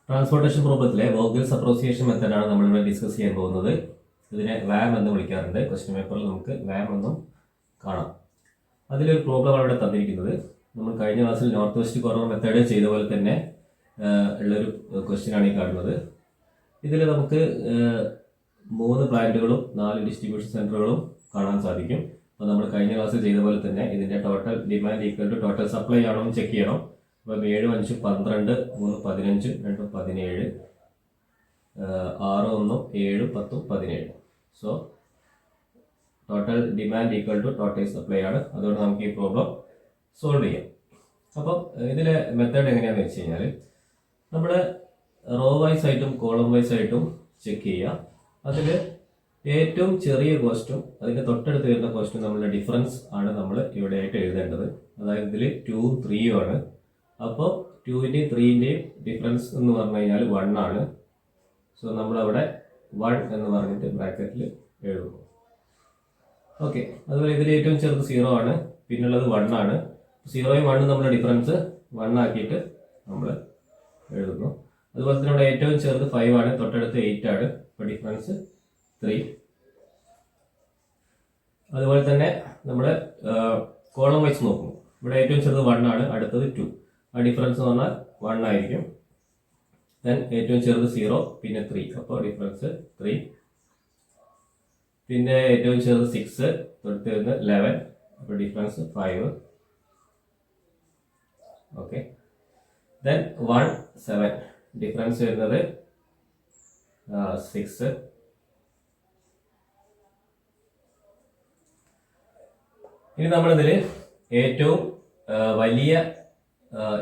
Transportation പ്രോബ്ലത്തിലെ Vogel's അപ്രോസിയേഷൻ മെത്തേഡാണ് നമ്മളിവിടെ discuss ചെയ്യാൻ പോകുന്നത്. ഇതിനെ വാം എന്ന് വിളിക്കാറുണ്ട്. ക്വസ്റ്റ്യൻ പേപ്പറിൽ നമുക്ക് വാം എന്നും കാണാം. അതിലൊരു പ്രോബ്ലമാണ് ഇവിടെ തന്നിരിക്കുന്നത്. നമ്മൾ കഴിഞ്ഞ ക്ലാസ്സിൽ നോർത്ത് വെസ്റ്റ് കോർണർ മെത്തേഡ് ചെയ്ത പോലെ തന്നെ ഉള്ളൊരു ക്വസ്റ്റ്യനാണ് ഈ കാണുന്നത്. ഇതിൽ നമുക്ക് 3 പ്ലാന്റുകളും 4 ഡിസ്ട്രിബ്യൂഷൻ സെൻറ്ററുകളും കാണാൻ സാധിക്കും. അപ്പോൾ നമ്മൾ കഴിഞ്ഞ ക്ലാസ്സിൽ ചെയ്ത പോലെ തന്നെ ഇതിൻ്റെ total demand equal to total supply ആണോ എന്ന് ചെക്ക് ചെയ്യണം. അപ്പം 7 5 12 3 15 2 17 6 1 7 10 17. So total demand equal to total supply ആണ്. അതുകൊണ്ട് നമുക്ക് ഈ പ്രോബ്ലം സോൾവ് ചെയ്യാം. അപ്പം ഇതിലെ മെത്തേഡ് എങ്ങനെയാണെന്ന് വെച്ച് കഴിഞ്ഞാൽ നമ്മൾ റോ വൈസ് ആയിട്ടും കോളം വൈസ് ആയിട്ടും ചെക്ക് ചെയ്യുക. അതിൽ ഏറ്റവും ചെറിയ കോസ്റ്റും അതിൻ്റെ തൊട്ടടുത്ത് വരുന്ന കോസ്റ്റും നമ്മളുടെ ഡിഫറൻസ് ആണ് നമ്മൾ ഇവിടെ ആയിട്ട് എഴുതേണ്ടത്. അതായത് ഇതിൽ 2 3 ആണ്. അപ്പോൾ 2ൻ്റെയും 3ൻ്റെയും ഡിഫറൻസ് എന്ന് പറഞ്ഞു കഴിഞ്ഞാൽ 1 ആണ്. സോ നമ്മളവിടെ 1 എന്ന് പറഞ്ഞിട്ട് ബ്രാക്കറ്റിൽ എഴുതുന്നു. ഓക്കെ, അതുപോലെ ഇതിൽ ഏറ്റവും ചെറുത് 0 ആണ്, പിന്നുള്ളത് 1 ആണ്. 0യും 1ഉം നമ്മുടെ ഡിഫറൻസ് 1 ആക്കിയിട്ട് നമ്മൾ എഴുതുന്നു. അതുപോലെ തന്നെ ഇവിടെ ഏറ്റവും ചെറുത് 5 ആണ്, തൊട്ടടുത്ത് 8 ആണ്. അപ്പോൾ ഡിഫറൻസ് 3. അതുപോലെ തന്നെ നമ്മൾ കോളം വൈസ് നോക്കുന്നു. ഇവിടെ ഏറ്റവും ചെറുത് 1 ആണ്, അടുത്തത് 2. ആ ഡിഫറൻസ് എന്ന് പറഞ്ഞാൽ 1 ആയിരിക്കും. ദെൻ ഏറ്റവും ചെറുത് 0, പിന്നെ 3. അപ്പോൾ ഡിഫറൻസ് 3. പിന്നെ ഏറ്റവും ചെറുത് 6, തൊട്ട് വരുന്നത് 11. അപ്പോൾ ഡിഫറൻസ് 5. ഓക്കെ, ദെൻ 1 7, ഡിഫറൻസ് വരുന്നത് 6. ഇനി നമ്മളിതിൽ ഏറ്റവും വലിയ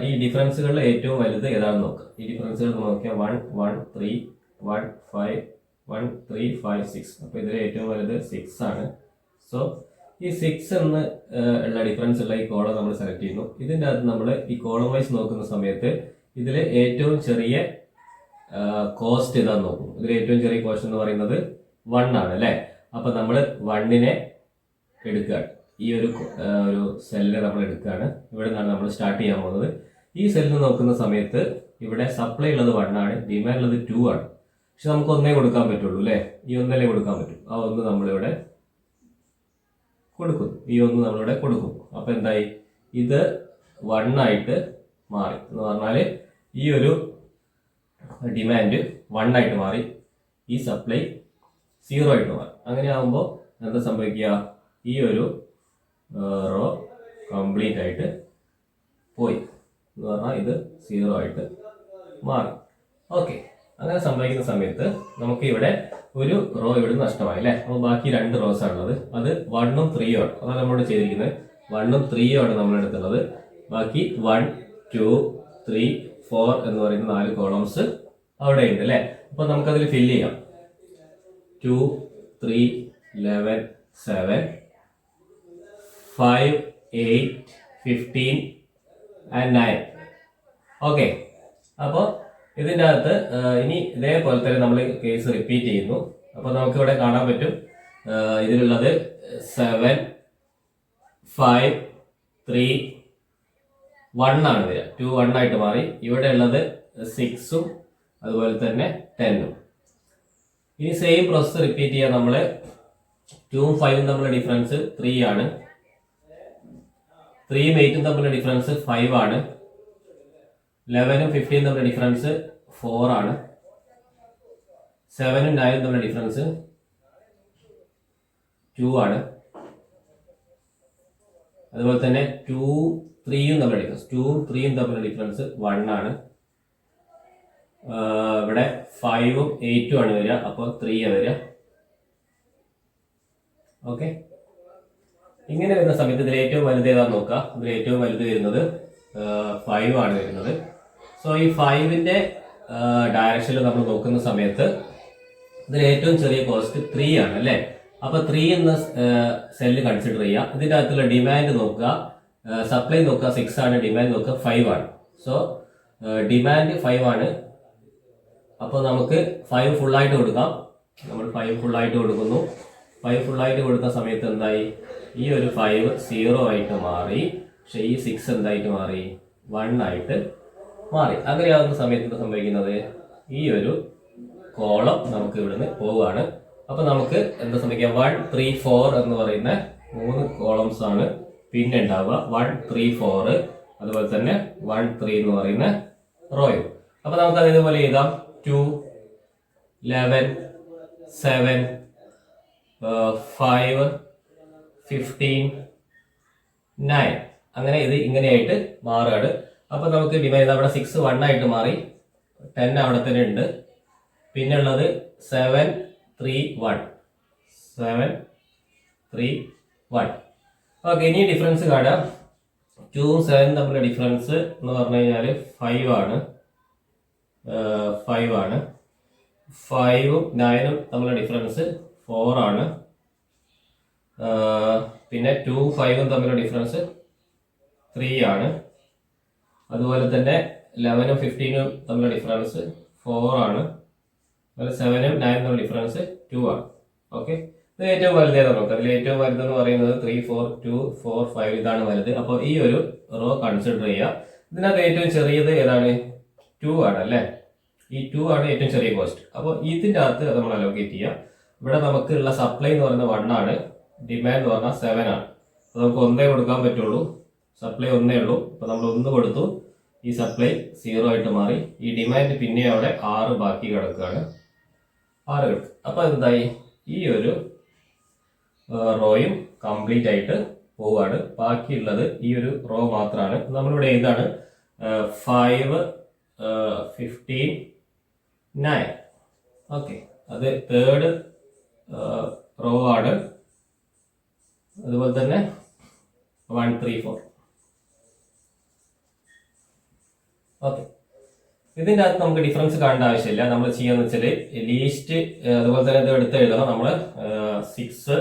ഈ ഡിഫറൻസുകളിൽ ഏറ്റവും വലുത് ഏതാണെന്ന് നോക്കുക. ഈ ഡിഫറൻസുകൾ നോക്കിയാൽ 1 1 3 1 5 1 3 5 6. അപ്പോൾ ഇതിൽ ഏറ്റവും വലുത് 6 ആണ്. സോ ഈ 6 എന്ന് ഉള്ള ഡിഫറൻസ് ഉള്ള ഈ കോളം നമ്മൾ സെലക്ട് ചെയ്യുന്നു. ഇതിൻ്റെ അകത്ത് നമ്മൾ ഈ കോളം വൈസ് നോക്കുന്ന സമയത്ത് ഇതിൽ ഏറ്റവും ചെറിയ കോസ്റ്റ് ഏതാണെന്ന് നോക്കും. ഇതിൽ ഏറ്റവും ചെറിയ കോസ്റ്റ് എന്ന് പറയുന്നത് 1 ആണ് അല്ലേ. അപ്പോൾ നമ്മൾ 1നെ എടുക്കുകയാണ്. ഈ ഒരു സെല്ലിനെ നമ്മൾ എടുക്കുകയാണ്. ഇവിടെ നിന്നാണ് നമ്മൾ സ്റ്റാർട്ട് ചെയ്യാൻ പോകുന്നത്. ഈ സെല്ലിൽ നോക്കുന്ന സമയത്ത് ഇവിടെ സപ്ലൈ ഉള്ളത് 1 ആണ്, ഡിമാൻഡ് ഉള്ളത് 2 ആണ്. പക്ഷെ നമുക്ക് ഒന്നേ കൊടുക്കാൻ പറ്റുള്ളൂ അല്ലേ. ഈ ഒന്നല്ലേ കൊടുക്കാൻ പറ്റും. ആ ഒന്ന് നമ്മളിവിടെ കൊടുക്കുന്നു. ഈ ഒന്ന് നമ്മളിവിടെ കൊടുക്കും. അപ്പോൾ എന്തായി, ഇത് 1 ആയിട്ട് മാറി എന്ന് പറഞ്ഞാൽ ഈ ഒരു ഡിമാൻഡ് 1 ആയിട്ട് മാറി, ഈ സപ്ലൈ 0 ആയിട്ട് മാറി. അങ്ങനെ ആകുമ്പോൾ എന്താ സംഭവിക്കുക, ഈ ഒരു റോ കംപ്ലീറ്റ് ആയിട്ട് പോയി എന്ന് പറഞ്ഞാൽ ഇത് 0 ആയിട്ട് മാറി. ഓക്കെ, അങ്ങനെ സംഭവിക്കുന്ന സമയത്ത് നമുക്ക് ഇവിടെ ഒരു റോ ഇവിടെ നഷ്ടമായി അല്ലേ. അപ്പോൾ ബാക്കി 2 റോസ് ആണുള്ളത്. അത് 1ഉം 3ഉം ആണ്. അതാണ് നമ്മളിവിടെ ചെയ്തിരിക്കുന്നത്. 1ഉം 3ഉം ആണ് നമ്മൾ എടുത്തുള്ളത്. ബാക്കി 1 2 3 4 എന്ന് പറയുന്ന 4 കോളംസ് അവിടെ ഉണ്ട് അല്ലേ. അപ്പോൾ നമുക്കതിൽ ഫില്ല് ചെയ്യാം. 2 3 11 7 5 8 15 and 9. ഓക്കെ, അപ്പോൾ ഇതിൻ്റെ അകത്ത് ഇനി ഇതേപോലെ തന്നെ നമ്മൾ കേസ് റിപ്പീറ്റ് ചെയ്യുന്നു. അപ്പോൾ നമുക്കിവിടെ കാണാൻ പറ്റും ഇതിലുള്ളത് 7 5 3 1 ആണ് വരിക. 2 1 ആയിട്ട് മാറി. ഇവിടെ ഉള്ളത് 6ഉം അതുപോലെ തന്നെ 10ഉം. ഇനി സെയിം പ്രോസസ് റിപ്പീറ്റ് ചെയ്യാൻ നമ്മൾ 2ഉം 5ഉം തമ്മിലുള്ള ഡിഫറൻസ് 3 ആണ്. 3ഉം 8ഉം തമ്മിലുള്ള ഡിഫറൻസ് 5 ആണ്. 11ഉം 15ഉം തമ്മിലുള്ള ഡിഫറൻസ് 4 ആണ്. 7ഉം 9ഉം തമ്മിലുള്ള ഡിഫറൻസ് 2 ആണ്. അതുപോലെ തന്നെ 2 3ഉം തമ്മിലുള്ള ഡിഫറൻസ് 2ഉം 3ഉം തമ്മിലുള്ള ഡിഫറൻസ് 1 ആണ്. ഇവിടെ 5ഉം 8ഉം ആണ് വരിക. അപ്പോൾ 3 വരിക. ഓക്കെ, ഇങ്ങനെ വരുന്ന സമയത്ത് ഇതിൽ ഏറ്റവും വലുത് ഏതാണെന്ന് നോക്കുക. ഇതിൽ ഏറ്റവും വലുത് വരുന്നത് 5 ആണ് വരുന്നത്. സോ ഈ 5ന്റെ ഡയറക്ഷനിൽ നമ്മൾ നോക്കുന്ന സമയത്ത് ഇതിൽ ഏറ്റവും ചെറിയ കോസ്റ്റ് 3 ആണ് അല്ലേ. അപ്പോൾ 3 എന്ന സെല്ല് കൺസിഡർ ചെയ്യുക. ഇതിൻ്റെ അകത്തുള്ള ഡിമാൻഡ് നോക്കുക, സപ്ലൈ നോക്കുക 6 ആണ്, ഡിമാൻഡ് നോക്കുക 5 ആണ്. സോ ഡിമാൻഡ് 5 ആണ്. അപ്പോൾ നമുക്ക് 5 ഫുള്ളായിട്ട് കൊടുക്കാം. നമ്മൾ 5 ഫുള്ളായിട്ട് കൊടുക്കുന്നു. 5 ഫുള്ളായിട്ട് കൊടുത്ത സമയത്ത് എന്തായി, ഈ ഒരു 5 0 ആയിട്ട് മാറി. പക്ഷെ ഈ 6 എന്തായിട്ട് മാറി, 1 ആയിട്ട് മാറി. അങ്ങനെയാവുന്ന സമയത്ത് എന്താ സംഭവിക്കുന്നത്, ഈ ഒരു കോളം നമുക്ക് ഇവിടുന്ന് പോവുകയാണ്. അപ്പൊ നമുക്ക് എന്താ സംഭവിക്കുക, 1 3 4 എന്ന് പറയുന്ന 3 കോളംസ് ആണ് പിന്നെ ഉണ്ടാവുക. 1 3 4 അതുപോലെ തന്നെ 1 3 എന്ന് പറയുന്ന റോയും. അപ്പൊ നമുക്ക് അതേപോലെ എഴുതാം 2 11 7 5 15 9. അങ്ങനെ ഇത് ഇങ്ങനെയായിട്ട് മാറുകയാണ്. അപ്പൊ നമുക്ക് ഡിവൈഡ് അവിടെ 6 1 ആയിട്ട് മാറി, 10 അവിടെ തന്നെ ഉണ്ട്. പിന്നെ ഉള്ളത് 7 3 1 7 3 1. ഓക്കെ, ഇനി ഡിഫറൻസ് കാണാം. 2 7 തമ്മിലുള്ള ഡിഫറൻസ് എന്ന് പറഞ്ഞു കഴിഞ്ഞാൽ 5 ആണ്. 5 ആണ്. 5 9 തമ്മിലുള്ള ഡിഫറൻസ് 4 ആണ്. പിന്നെ 2 5 തമ്മിലുള്ള ഡിഫറൻസ് 3 ആണ്. അതുപോലെ തന്നെ 11 15 തമ്മിലുള്ള ഡിഫറൻസ് 4 ആണ്. അതുപോലെ 7 9 തമ്മിലുള്ള ഡിഫറൻസ് 2 ആണ്. ഓക്കെ, ഇത് ഏറ്റവും വലുതേതാണ് നോക്കാം. അതിൽ ഏറ്റവും വലുതെന്ന് പറയുന്നത് 3 4 2 4 5 ഇതാണ് വലുത്. അപ്പോൾ ഈ ഒരു റോ കൺസിഡർ ചെയ്യുക. ഇതിനകത്ത് ഏറ്റവും ചെറിയത് ഏതാണ്, 2 ആണ് അല്ലേ. ഈ 2 ആണ് ഏറ്റവും ചെറിയ കോസ്റ്റ്. അപ്പോൾ ഇതിൻ്റെ അകത്ത് നമ്മൾ അലോക്കേറ്റ് ചെയ്യുക. ഇവിടെ നമുക്കുള്ള സപ്ലൈ എന്ന് പറയുന്നത് 1 ആണ്, ഡിമാൻഡ് എന്ന് പറഞ്ഞാൽ 7 ആണ്. അപ്പോൾ നമുക്ക് 1 കൊടുക്കാൻ പറ്റുള്ളൂ, സപ്ലൈ 1 ഉള്ളൂ. അപ്പോൾ നമ്മൾ 1 കൊടുത്തു, ഈ സപ്ലൈ 0 ആയിട്ട് മാറി. ഈ ഡിമാൻഡ് പിന്നെ അവിടെ 6 ബാക്കി കിടക്കുകയാണ്, 6 കിടക്കും. അപ്പോൾ എന്തായി, ഈ ഒരു റോയും കംപ്ലീറ്റ് ആയിട്ട് പോവുകയാണ്. ബാക്കിയുള്ളത് ഈ ഒരു റോ മാത്രമാണ്. നമ്മളിവിടെ ഏതാണ് 5 15 9. ഓക്കെ, അത് തേർഡ് റോ ആണ്. അതുപോലെ തന്നെ 1 3 4. ഓക്കെ, ഇതിൻ്റെ അകത്ത് നമുക്ക് ഡിഫറൻസ് കാണേണ്ട ആവശ്യമില്ല. നമ്മൾ ചെയ്യാന്ന് വെച്ചാൽ ലീസ്റ്റ് അതുപോലെ തന്നെ ഇത് എടുത്ത് എഴുതണം. നമ്മൾ 6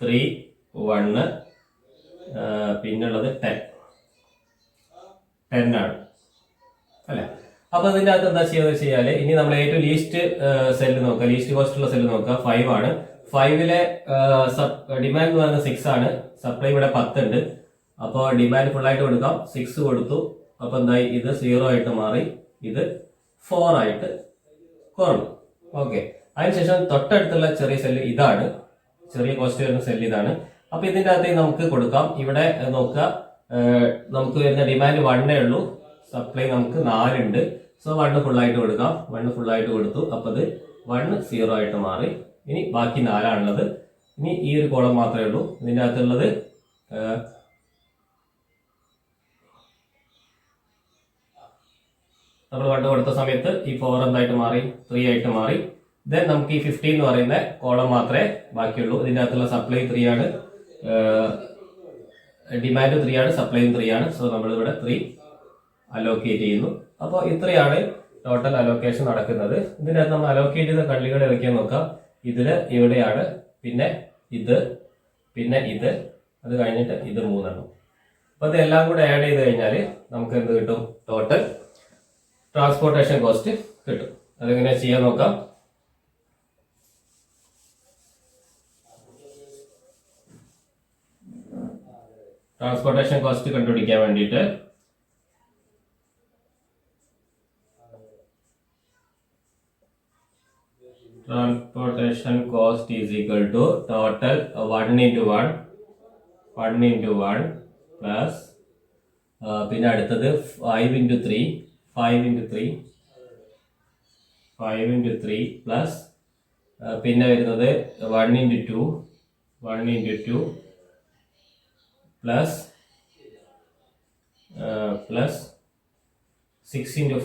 3 1 പിന്നുള്ളത് 10 ആണ് അല്ലെ. അപ്പൊ ഇതിന്റെ അകത്ത് എന്താ ചെയ്യുന്നത് വെച്ചാൽ, ഇനി നമ്മൾ ഏറ്റവും ലീസ്റ്റ് സെല്ല് നോക്കുക, ലീസ്റ്റ് കോസ്റ്റ് ഉള്ള സെല്ല് നോക്കുക. 5 ആണ്. 5ലെ ഡിമാൻഡ് എന്ന് പറയുന്നത് 6 ആണ്, സപ്ലൈ ഇവിടെ 10 ഉണ്ട്. അപ്പോൾ ഡിമാൻഡ് ഫുൾ ആയിട്ട് കൊടുക്കാം, 6 കൊടുത്തു. അപ്പൊ എന്തായി, ഇത് 0 ആയിട്ട് മാറി, ഇത് 4 ആയിട്ട് കുറഞ്ഞു. ഓക്കെ, അതിനുശേഷം തൊട്ടടുത്തുള്ള ചെറിയ സെല്ല് ഇതാണ്, ചെറിയ കോസ്റ്റ് വരുന്ന സെല്ല് ഇതാണ്. അപ്പൊ ഇതിന്റെ അകത്ത് നമുക്ക് കൊടുക്കാം. ഇവിടെ നോക്കുക, നമുക്ക് വരുന്ന ഡിമാൻഡ് 1 ഉള്ളൂ, സപ്ലൈ നമുക്ക് 4 ഉണ്ട്. സോ 1 ഫുൾ ആയിട്ട് കൊടുക്കാം. 1 ഫുൾ ആയിട്ട് കൊടുത്തു. അപ്പൊ ഇത് 1 0 ആയിട്ട് മാറി. ഇനി ബാക്കി 4 ആണുള്ളത്. ഇനി ഈ ഒരു കോളം മാത്രമേ ഉള്ളൂ. ഇതിന്റെ അകത്തുള്ളത് നമ്മൾ 1 കൊടുത്ത സമയത്ത് ഈ 4 എന്തായിട്ട് മാറി, 3 ആയിട്ട് മാറി. ദെൻ നമുക്ക് ഈ 15 എന്ന് പറയുന്ന കോളം മാത്രമേ ബാക്കിയുള്ളൂ. ഇതിന്റെ അകത്തുള്ള സപ്ലൈ 3 ആണ്, ഡിമാൻഡ് 3 ആണ്, സപ്ലൈയും 3 ആണ്. സോ നമ്മൾ ഇവിടെ 3 അലോക്കേറ്റ് ചെയ്യുന്നു. അപ്പോൾ ഇത്രയാണ് ടോട്ടൽ അലോക്കേഷൻ നടക്കുന്നത്. ഇതിൻ്റെ അകത്ത് നമ്മൾ അലോക്കേറ്റ് ചെയ്ത കള്ളികൾ ഇറക്കിയാൽ നോക്കാം. ഇതില് ഇവിടെയാണ്, പിന്നെ ഇത്, പിന്നെ ഇത്, അത് കഴിഞ്ഞിട്ട് ഇത് 3 എണ്ണം. അപ്പൊ ഇതെല്ലാം കൂടെ ആഡ് ചെയ്ത് കഴിഞ്ഞാൽ നമുക്ക് എന്ത് കിട്ടും, ടോട്ടൽ ട്രാൻസ്പോർട്ടേഷൻ കോസ്റ്റ് കിട്ടും. അതെങ്ങനെ ചെയ്യാൻ നോക്കാം. ട്രാൻസ്പോർട്ടേഷൻ കോസ്റ്റ് കണ്ടുപിടിക്കാൻ വേണ്ടിയിട്ട് transportation cost is equal to total 1 into 1 plus പിന്നെ അടുത്തത് 5 into 3 plus പിന്നെ വരുന്നത് 1 into 2 plus 6 into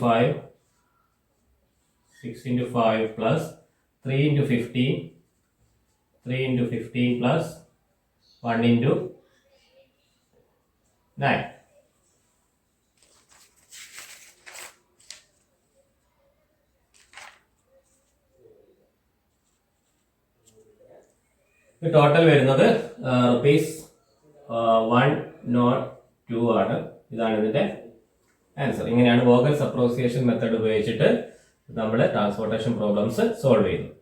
5 plus 3 into 15 plus 1 into 9. Total വരുന്നത് ₹102 ആണ്. ഇതാണ് ഇതിന്റെ ആൻസർ. ഇങ്ങനെയാണ് വോഗൽസ് അപ്രോക്സിയേഷൻ മെത്തേഡ് ഉപയോഗിച്ചിട്ട് നമ്മൾ ട്രാൻസ്പോർട്ടേഷൻ പ്രോബ്ലംസ് സോൾവ് ചെയ്യുന്നത്.